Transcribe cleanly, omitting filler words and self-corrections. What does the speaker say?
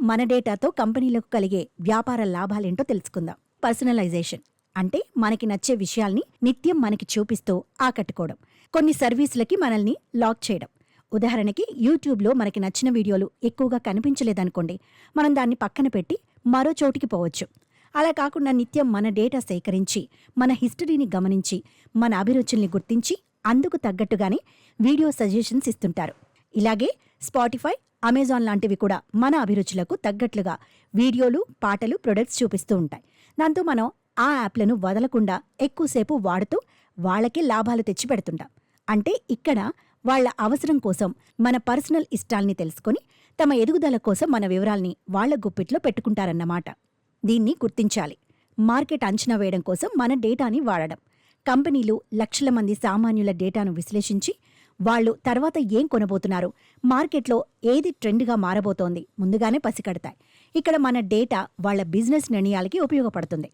మన డేటాతో కంపెనీలకు కలిగే వ్యాపార లాభాలేంటో తెలుసుకుందాం. పర్సనలైజేషన్ అంటే మనకి నచ్చే విషయాల్ని నిత్యం మనకి చూపిస్తూ ఆకట్టుకోవడం. కొన్ని సర్వీసులకి మనల్ని లాక్ చేయడం. ఉదాహరణకి యూట్యూబ్లో మనకి నచ్చిన వీడియోలు ఎక్కువగా కనిపించలేదనుకోండి, మనం దాన్ని పక్కన పెట్టి మరో చోటికి పోవచ్చు. అలా కాకుండా నిత్యం మన డేటా సేకరించి, మన హిస్టరీని గమనించి, మన అభిరుచుల్ని గుర్తించి అందుకు తగ్గట్టుగానే వీడియో సజెషన్స్ ఇస్తుంటారు. ఇలాగే స్పాటిఫై, అమెజాన్ లాంటివి కూడా మన అభిరుచులకు తగ్గట్లుగా వీడియోలు, పాటలు, ప్రొడక్ట్స్ చూపిస్తూ ఉంటాయి. దాంతో మనం ఆ యాప్లను వదలకుండా ఎక్కువసేపు వాడుతూ వాళ్ళకే లాభాలు తెచ్చిపెడుతుంటాం. అంటే ఇక్కడ వాళ్ళ అవసరం కోసం మన పర్సనల్ ఇష్టాల్ని తెలుసుకొని తమ ఎదుగుదల కోసం మన వివరాల్ని వాళ్ల గుప్పిట్లో పెట్టుకుంటారన్నమాట. దీన్ని గుర్తించాలి. మార్కెట్ అంచనా వేయడం కోసం మన డేటాని వాడడం. కంపెనీలు లక్షల మంది సామాన్యుల డేటాను విశ్లేషించి వాళ్ళు తర్వాత ఏం కొనబోతున్నారు, మార్కెట్లో ఏది ట్రెండ్గా మారబోతోంది ముందుగానే పసికడతాయి. ఇక్కడ మన డేటా వాళ్ల బిజినెస్ నిర్ణయాలకి ఉపయోగపడుతుంది.